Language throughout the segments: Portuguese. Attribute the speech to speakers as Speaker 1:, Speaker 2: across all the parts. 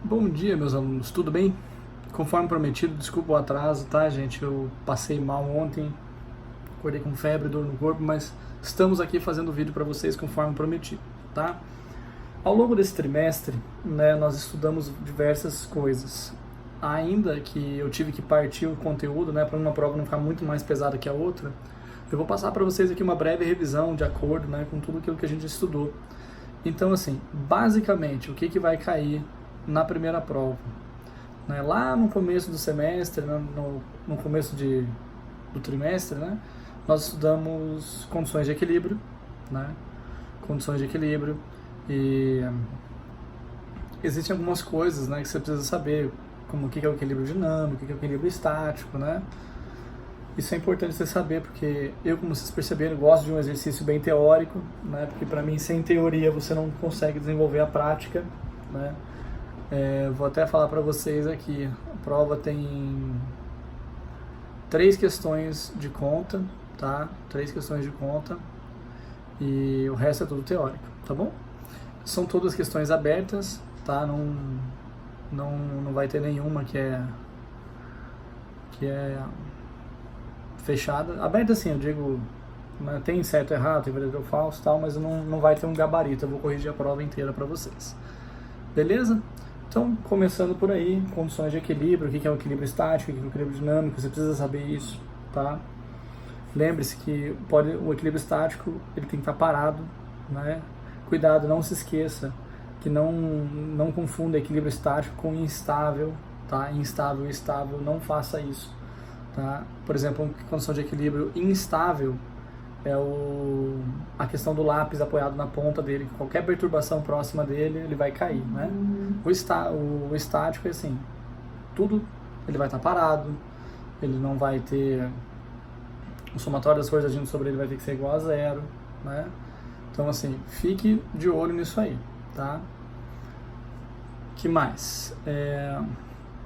Speaker 1: Bom dia, meus alunos, tudo bem? Conforme prometido, desculpa o atraso, tá, gente? Eu passei mal ontem, acordei com febre, dor no corpo, mas estamos aqui fazendo o vídeo para vocês conforme prometido, tá? Ao longo desse trimestre, né, nós estudamos diversas coisas. Ainda que eu tive que partir o conteúdo, né, para uma prova não ficar muito mais pesada que a outra, eu vou passar para vocês aqui uma breve revisão de acordo, né, com tudo aquilo que a gente estudou. Então, assim, basicamente, o que vai cair na primeira prova? Né? Lá no começo do semestre, no começo do trimestre, né? Nós estudamos condições de equilíbrio, né? Condições de equilíbrio e existem algumas coisas, né, que você precisa saber, como o que é o equilíbrio dinâmico, o que é o equilíbrio estático, né? Isso é importante você saber, porque eu, como vocês perceberam, gosto de um exercício bem teórico, né? Porque para mim, sem teoria, você não consegue desenvolver a prática, né? Vou até falar para vocês aqui, a prova tem 3 questões de conta, tá? 3 questões de conta e o resto é tudo teórico, tá bom? São todas questões abertas, tá? Não vai ter nenhuma que é fechada. Aberta assim, eu digo, né, tem certo e errado, tem verdadeiro ou falso e tal, mas não vai ter um gabarito, eu vou corrigir a prova inteira para vocês. Beleza? Então, começando por aí, condições de equilíbrio, o que é o equilíbrio estático, o que é o equilíbrio dinâmico, você precisa saber isso, tá? Lembre-se que o equilíbrio estático, ele tem que estar parado, né? Cuidado, não se esqueça que não confunda equilíbrio estático com instável, tá? Instável e estável, não faça isso, tá? Por exemplo, uma condição de equilíbrio instável é a questão do lápis apoiado na ponta dele. Qualquer perturbação próxima dele, ele vai cair, né? O estático é assim, tudo ele vai estar parado, ele não vai ter... O somatório das coisas agindo sobre ele vai ter que ser igual a zero, né? Então, assim, fique de olho nisso aí, tá? Que mais?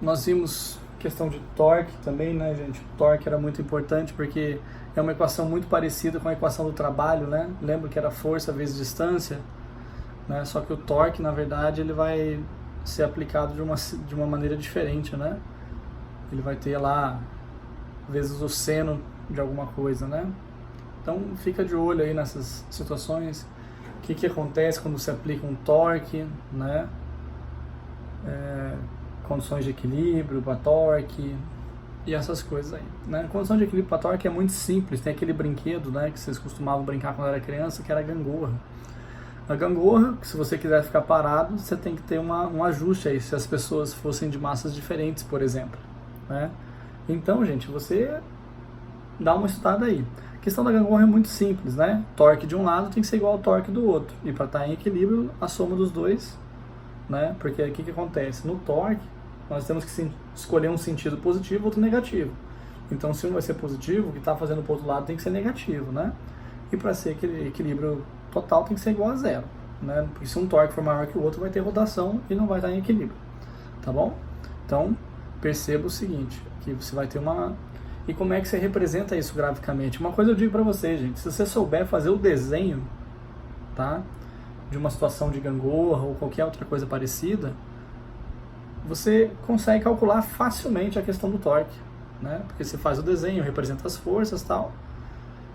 Speaker 1: Nós vimos questão de torque também, né, gente? O torque era muito importante porque é uma equação muito parecida com a equação do trabalho, né? Lembra que era força vezes distância, né? Só que o torque, na verdade, ele vai ser aplicado de uma maneira diferente, né? Ele vai ter lá vezes o seno de alguma coisa, né? Então fica de olho aí nessas situações. O que acontece quando você aplica um torque, né? Condições de equilíbrio para torque e essas coisas aí, né? Condição de equilíbrio para torque é muito simples. Tem aquele brinquedo, né, que vocês costumavam brincar quando era criança, que era a gangorra. A gangorra, se você quiser ficar parado, você tem que ter um ajuste aí, se as pessoas fossem de massas diferentes, por exemplo, né? Então, gente, você dá uma estudada aí. A questão da gangorra é muito simples, né? Torque de um lado tem que ser igual ao torque do outro. E para estar em equilíbrio, a soma dos dois, né? Porque o que acontece? No torque, nós temos que escolher um sentido positivo e outro negativo. Então, se um vai ser positivo, o que está fazendo para o outro lado tem que ser negativo, né? E para ser aquele equilíbrio total tem que ser igual a zero, né? Porque se um torque for maior que o outro, vai ter rotação e não vai estar em equilíbrio, tá bom? Então, perceba o seguinte, que você vai ter uma... E como é que você representa isso graficamente? Uma coisa eu digo para vocês, gente, se você souber fazer o desenho, tá? De uma situação de gangorra ou qualquer outra coisa parecida, você consegue calcular facilmente a questão do torque, né? Porque você faz o desenho, representa as forças e tal.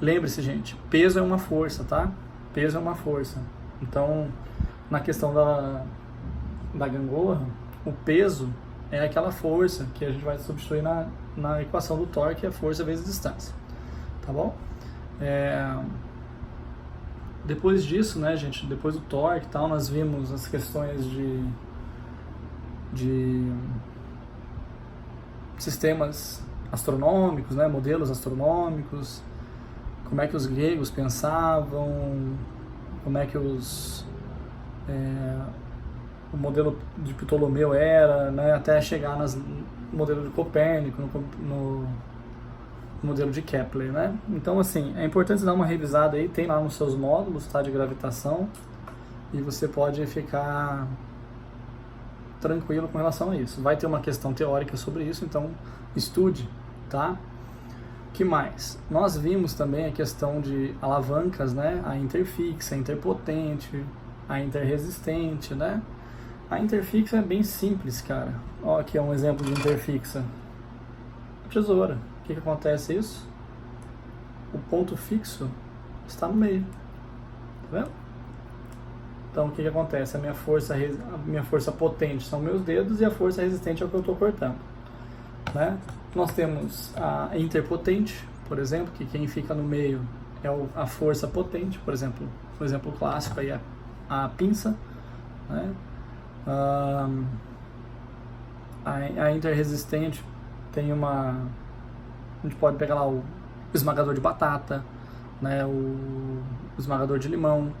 Speaker 1: Lembre-se, gente, peso é uma força, tá? Peso é uma força. Então, na questão da gangorra, o peso é aquela força que a gente vai substituir na equação do torque, é força vezes distância, tá bom? Depois disso, né, gente, depois do torque e tal, nós vimos as questões de sistemas astronômicos, né, modelos astronômicos, como é que os gregos pensavam, como é que o modelo de Ptolomeu era, né, até chegar no modelo de Copérnico, no modelo de Kepler, né? Então, assim, é importante dar uma revisada aí, tem lá nos seus módulos, tá, de gravitação, e você pode ficar tranquilo com relação a isso. Vai ter uma questão teórica sobre isso, então estude, tá? Que mais? Nós vimos também a questão de alavancas, né? A interfixa, a interpotente, a interresistente, né? A interfixa é bem simples, cara. Ó, aqui é um exemplo de interfixa. Tesoura. O que acontece isso? O ponto fixo está no meio. Tá vendo? Então o que acontece? A minha força potente são meus dedos e a força resistente é o que eu estou cortando. Né? Nós temos a interpotente, por exemplo, que quem fica no meio é a força potente, por exemplo, um exemplo clássico aí é a pinça, né? A interresistente tem a gente pode pegar lá o esmagador de batata, né? O esmagador de limão,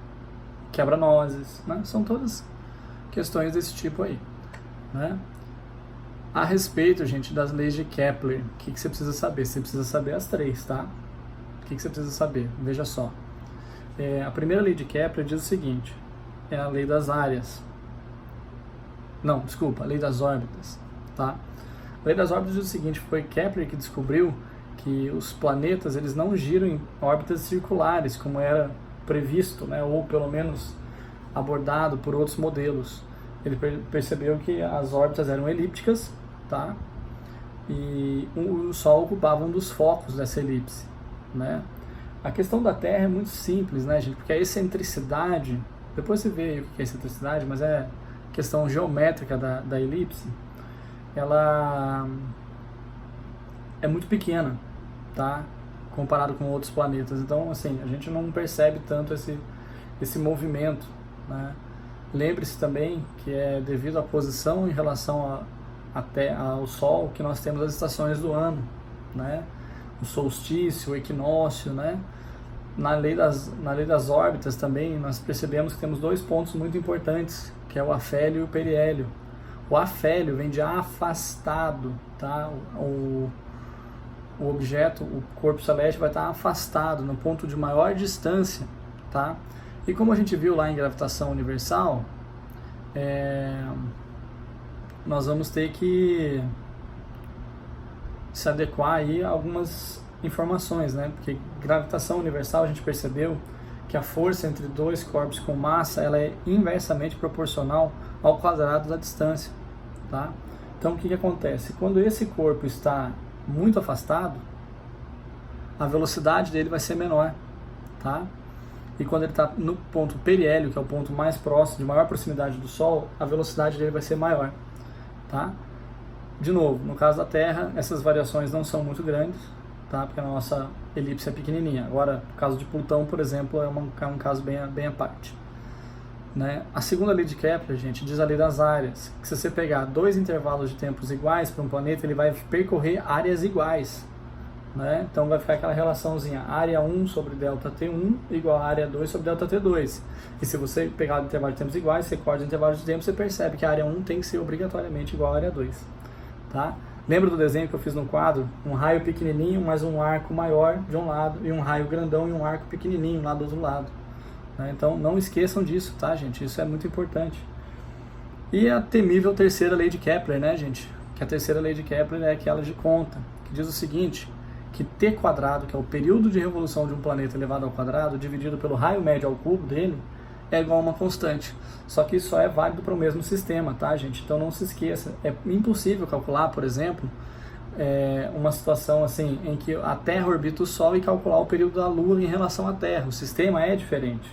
Speaker 1: quebra-nozes, né? São todas questões desse tipo aí, né? A respeito, gente, das leis de Kepler, o que você precisa saber? Você precisa saber as três, tá? O que você precisa saber? Veja só. A primeira lei de Kepler diz o seguinte, é a lei das áreas. Não, desculpa, a lei das órbitas, tá? A lei das órbitas diz o seguinte, foi Kepler que descobriu que os planetas, eles não giram em órbitas circulares, como era previsto, né? Ou pelo menos abordado por outros modelos. Ele percebeu que as órbitas eram elípticas, tá? E o Sol ocupava um dos focos dessa elipse, né? A questão da Terra é muito simples, né, gente? Porque a excentricidade, depois você vê o que é excentricidade, mas é questão geométrica da elipse, ela é muito pequena, tá? Comparado com outros planetas. Então, assim, a gente não percebe tanto esse movimento, né? Lembre-se também que é devido à posição em relação ao Sol que nós temos as estações do ano, né? O solstício, o equinócio, né? Na lei das órbitas também nós percebemos que temos dois pontos muito importantes, que é o afélio e o periélio. O afélio vem de afastado, tá? O objeto, o corpo celeste vai estar afastado, no ponto de maior distância, tá? E como a gente viu lá em gravitação universal, nós vamos ter que se adequar aí a algumas informações, né? Porque gravitação universal a gente percebeu que a força entre dois corpos com massa ela é inversamente proporcional ao quadrado da distância, tá? Então o que acontece? Quando esse corpo está muito afastado, a velocidade dele vai ser menor, tá? E quando ele está no ponto periélio, que é o ponto mais próximo, de maior proximidade do Sol, a velocidade dele vai ser maior, tá? De novo, no caso da Terra, essas variações não são muito grandes, tá? Porque a nossa elipse é pequenininha. Agora, no caso de Plutão, por exemplo, é um caso bem à parte, né? A segunda lei de Kepler, gente, diz a lei das áreas, que se você pegar dois intervalos de tempos iguais para um planeta, ele vai percorrer áreas iguais, né? Então vai ficar aquela relaçãozinha, área 1 sobre delta T1 igual a área 2 sobre delta T2. E se você pegar o intervalo de tempos iguais, você corta o intervalo de tempo, você percebe que a área 1 tem que ser obrigatoriamente igual à área 2, tá? Lembra do desenho que eu fiz no quadro? Um raio pequenininho, mas um arco maior de um lado, e um raio grandão e um arco pequenininho lá do outro lado, né? Então não esqueçam disso, tá, gente? Isso é muito importante. E a temível terceira lei de Kepler, né, gente? Que a terceira lei de Kepler é aquela de conta, que diz o seguinte, que T quadrado, que é o período de revolução de um planeta elevado ao quadrado, dividido pelo raio médio ao cubo dele, é igual a uma constante. Só que isso só é válido para o mesmo sistema, tá, gente? Então não se esqueça, é impossível calcular, por exemplo, uma situação assim, em que a Terra orbita o Sol e calcular o período da Lua em relação à Terra. O sistema é diferente,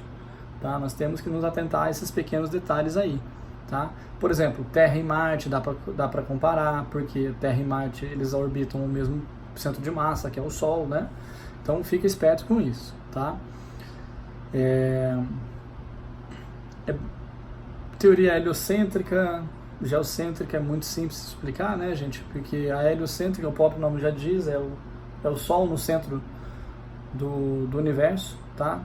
Speaker 1: tá? Nós temos que nos atentar a esses pequenos detalhes aí, tá? Por exemplo, Terra e Marte dá para comparar, porque Terra e Marte eles orbitam o mesmo centro de massa, que é o Sol, né? Então fica esperto com isso, tá? Teoria heliocêntrica, geocêntrica é muito simples de explicar, né, gente? Porque a heliocêntrica, o próprio nome já diz, é o Sol no centro do universo, tá?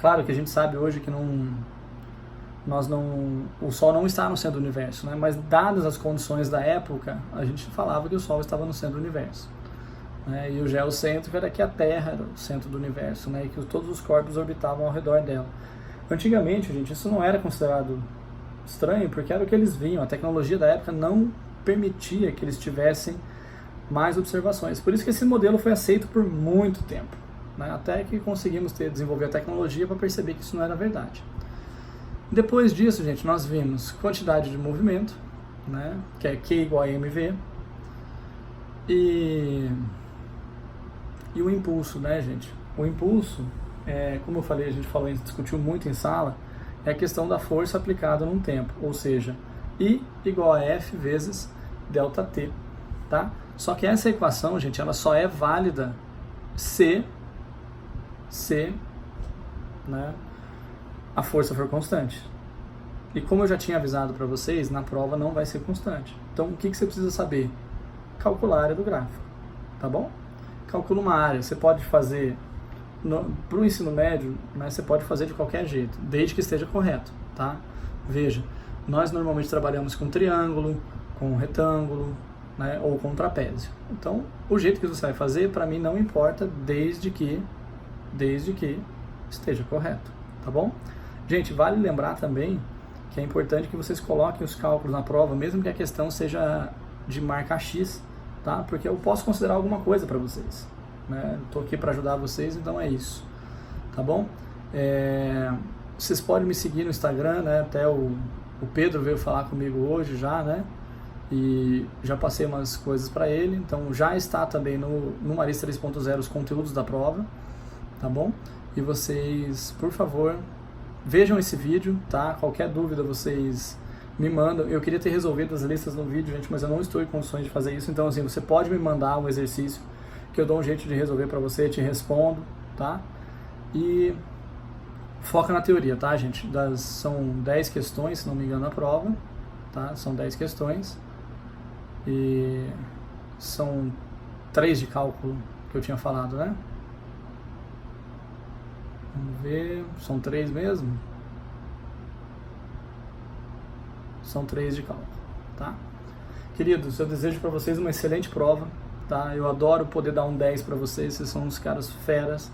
Speaker 1: Claro que a gente sabe hoje que o Sol não está no centro do universo, né? Mas dadas as condições da época, a gente falava que o Sol estava no centro do universo, né? E o geocêntrico era que a Terra era o centro do universo, né? E que todos os corpos orbitavam ao redor dela. Antigamente, gente, isso não era considerado estranho, porque era o que eles viam. A tecnologia da época não permitia que eles tivessem mais observações. Por isso que esse modelo foi aceito por muito tempo, né? Até que conseguimos desenvolver a tecnologia para perceber que isso não era verdade. Depois disso, gente, nós vimos quantidade de movimento, né, que é Q igual a mv, e o impulso, né, gente? O impulso, como eu falei, a gente discutiu muito em sala, é a questão da força aplicada num tempo, ou seja, I igual a F vezes ΔT, tá? Só que essa equação, gente, ela só é válida se né, a força for constante. E como eu já tinha avisado para vocês, na prova não vai ser constante. Então, o que você precisa saber? Calcular a área do gráfico, tá bom? Calcula uma área, você pode fazer, para o ensino médio, né, você pode fazer de qualquer jeito, desde que esteja correto, tá? Veja, nós normalmente trabalhamos com triângulo, com retângulo, né, ou com trapézio. Então, o jeito que você vai fazer, para mim, não importa, desde que esteja correto, tá bom? Gente, vale lembrar também que é importante que vocês coloquem os cálculos na prova, mesmo que a questão seja de marca X, tá? Porque eu posso considerar alguma coisa para vocês, né? Estou aqui para ajudar vocês, então é isso, tá bom? Vocês podem me seguir no Instagram, né? Até o Pedro veio falar comigo hoje já, né? E já passei umas coisas para ele, então já está também no Maris 3.0 os conteúdos da prova, tá bom? E vocês, por favor, vejam esse vídeo, tá? Qualquer dúvida vocês me mandam. Eu queria ter resolvido as listas no vídeo, gente, mas eu não estou em condições de fazer isso. Então, assim, você pode me mandar um exercício que eu dou um jeito de resolver para você, te respondo, tá? E foca na teoria, tá, gente? São 10 questões, se não me engano, na prova, tá? São 10 questões. E são 3 de cálculo que eu tinha falado, né? Vamos ver, são 3 mesmo? São 3 de cálculo, tá? Queridos, eu desejo para vocês uma excelente prova, tá? Eu adoro poder dar um 10 para vocês, vocês são uns caras feras,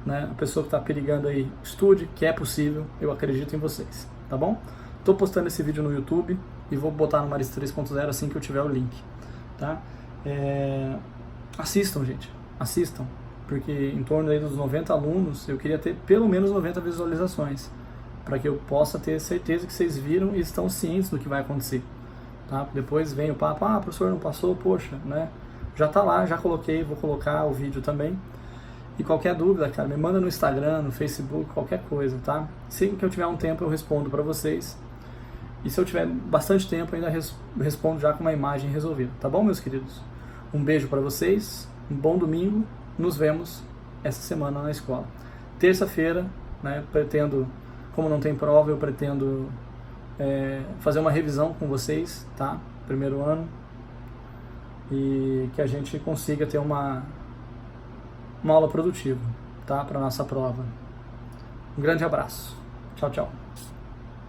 Speaker 1: né? A pessoa que está perigando aí, estude, que é possível, eu acredito em vocês, tá bom? Tô postando esse vídeo no YouTube e vou botar no Maris 3.0 assim que eu tiver o link, tá? Assistam, gente, assistam. Porque em torno aí dos 90 alunos, eu queria ter pelo menos 90 visualizações, para que eu possa ter certeza que vocês viram e estão cientes do que vai acontecer, tá? Depois vem o papo, professor, não passou, poxa, né? Já tá lá, já coloquei, vou colocar o vídeo também. E qualquer dúvida, cara, me manda no Instagram, no Facebook, qualquer coisa, tá? Sempre que eu tiver um tempo eu respondo para vocês. E se eu tiver bastante tempo, eu ainda respondo já com uma imagem resolvida, tá bom, meus queridos? Um beijo para vocês, um bom domingo. Nos vemos essa semana na escola. Terça-feira, né, como não tem prova, eu pretendo fazer uma revisão com vocês, tá? Primeiro ano. E que a gente consiga ter uma aula produtiva, tá? Para nossa prova. Um grande abraço. Tchau, tchau.